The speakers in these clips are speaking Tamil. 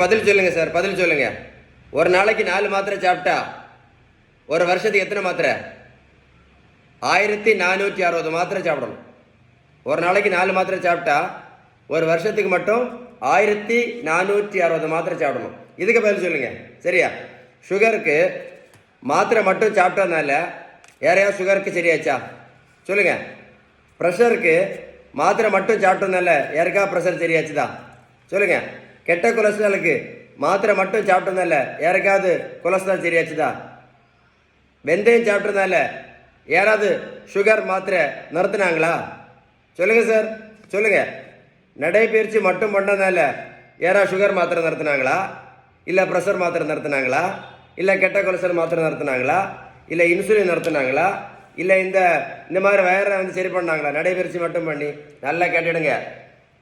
பதில் சொல்லுங்க சார், பதில் சொல்லுங்க. ஒரு நாளைக்கு 4 மாத்திரை சாப்பிட்டா ஒரு வருஷத்துக்கு எத்தனை மாத்திரை? 1460 மாத்திரை சாப்பிடணும். ஒரு நாளைக்கு 4 மாத்திரை சாப்பிட்டா ஒரு வருஷத்துக்கு மட்டும் 1460 மாத்திரை சாப்பிடணும். இதுக்கு பதில் சொல்லுங்க. சரியா? சுகருக்கு மாத்திரை மட்டும் சாப்பிட்டதுனால யாரையாவது சுகருக்கு சரியாச்சா? சொல்லுங்க. ப்ரெஷருக்கு மாத்திரை மட்டும் சாப்பிட்டதுனால யாருக்கா ப்ரெஷர் சரியாச்சுதா? சொல்லுங்க. கெட்ட கொலஸ்ட்ராலுக்கு மாத்திரை மட்டும் சாப்பிட்டதுனால யாருக்காவது கொலஸ்ட்ரால் சரியாச்சுதா? வெந்தயம் சாப்பிட்டதுனால யாராவது சுகர் மாத்திரை நிறுத்தினாங்களா? சொல்லுங்க சார், சொல்லுங்க. நடைபயிற்சி மட்டும் பண்ணதுனால யாராவது சுகர் மாத்திரை நிறுத்தினாங்களா? இல்லை ப்ரெஷர் மாத்திரை நிறுத்தினாங்களா? இல்லை கெட்ட கொலஸ்ட்ரால் மாத்திரை நிறுத்தினாங்களா? இல்லை இன்சுலின் நிறுத்தினாங்களா? இல்லை இந்த மாதிரி வயரை சரி பண்ணாங்களா? நடைபயிற்சி மட்டும் பண்ணி நல்லா கேட்டுடுங்க.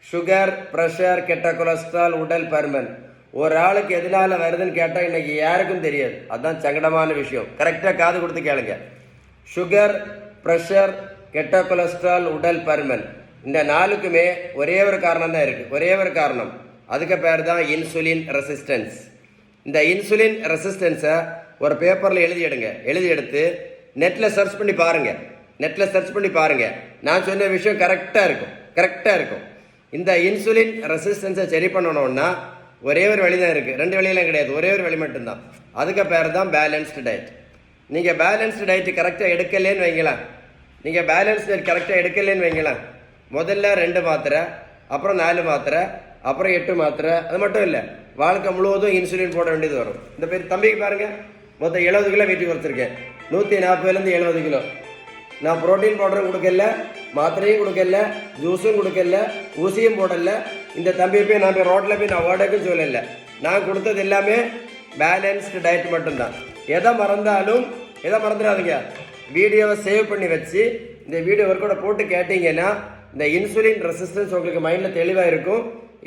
சுகர், ப்ரெஷர், கெட்ட கொலஸ்ட்ரால், உடல் பருமன் ஒரு ஆளுக்கு எதனால வருதுன்னு கேட்டால் இன்னைக்கு யாருக்கும் தெரியாது. அதுதான் சங்கடமான விஷயம். கரெக்டாக காது கொடுத்து கேளுங்க. சுகர், ப்ரெஷர், கெட்ட கொலஸ்ட்ரால், உடல் பருமன் இந்த 4க்குமே ஒரே ஒரு காரணம் தான் இருக்குது. ஒரே ஒரு காரணம். அதுக்கு பேர் தான் இன்சுலின் ரெசிஸ்டன்ஸ். இந்த இன்சுலின் ரெசிஸ்டன்ஸை ஒரு பேப்பரில் எழுதி எடுத்து நெட்டில் சர்ச் பண்ணி பாருங்கள். நான் சொன்ன விஷயம் கரெக்டாக இருக்கும். இந்த இன்சுலின் ரெசிஸ்டன்ஸை சரி பண்ணணும்னா ஒரே ஒரு வழி தான் இருக்குது. 2 வழியெல்லாம் கிடையாது. ஒரே ஒரு வழி மட்டும்தான். அதுக்கு பேர் தான் பேலன்ஸ்டு டயட். நீங்கள் பேலன்ஸ்டு டயட்டு கரெக்டாக எடுக்கலேன்னு வைங்களேன், முதல்ல 2 மாத்திரை, அப்புறம் 4 மாத்திரை, அப்புறம் 8 மாத்திரை. அது மட்டும் இல்லை, வாழ்க்கை முழுவதும் இன்சுலின் போட வேண்டியது வரும். இந்த பேர் தம்பிக்கு பாருங்கள், மொத்தம் 70 கிலோ வெயிட் குறைச்சிருக்கேன். 140லேருந்து 70 கிலோ. நான் ப்ரோட்டீன் பவுடரும் கொடுக்கல, மாத்திரையும் கொடுக்கல, ஜூஸும் கொடுக்கல, ஊசியும் போடல. இந்த தம்பி போய் நான் ரோட்டில் போய் நான் ஓடக்கும் சொல்லலை. நான் கொடுத்தது எல்லாமே பேலன்ஸ்டு டயட் மட்டும்தான். எதை மறந்துடாதீங்க. வீடியோவை சேவ் பண்ணி வச்சு இந்த வீடியோ கூட போட்டு கேட்டீங்கன்னா இந்த இன்சுலின் ரெசிஸ்டன்ஸ் உங்களுக்கு மைண்டில் தெளிவாக இருக்கும்.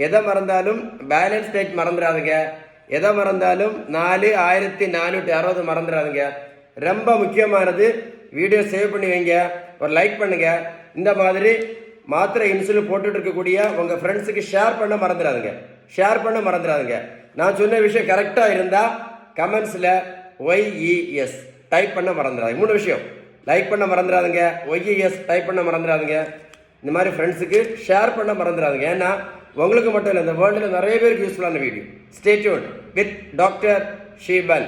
எதை மறந்தாலும் பேலன்ஸ் டயட் மறந்துடாதுங்க. எதை மறந்தாலும் 4460 மறந்துடாதுங்க. ரொம்ப முக்கியமானது, வீடியோ சேவ் பண்ணி வைங்க, ஒரு லைக் பண்ணுங்க. இந்த மாதிரி மாத்திரை இன்சுலின் போட்டுட்டு இருக்கக்கூடிய உங்கள் ஃப்ரெண்ட்ஸுக்கு ஷேர் பண்ண மறந்துடாதுங்க. நான் சொன்ன விஷயம் கரெக்டாக இருந்தால் கமெண்ட்ஸில் YES டைப் பண்ண மறந்துடாதுங்க. 3 விஷயம்: லைக் பண்ண மறந்துடாதுங்க, YES டைப் பண்ண மறந்துடாதுங்க, இந்த மாதிரி ஃப்ரெண்ட்ஸுக்கு ஷேர் பண்ண மறந்துடாதுங்க. ஏன்னா உங்களுக்கு மட்டும் இல்லை, இந்த வேர்ல்டில் நிறைய பேருக்கு யூஸ்ஃபுல்லான video. Stay tuned with doctor Sheeban.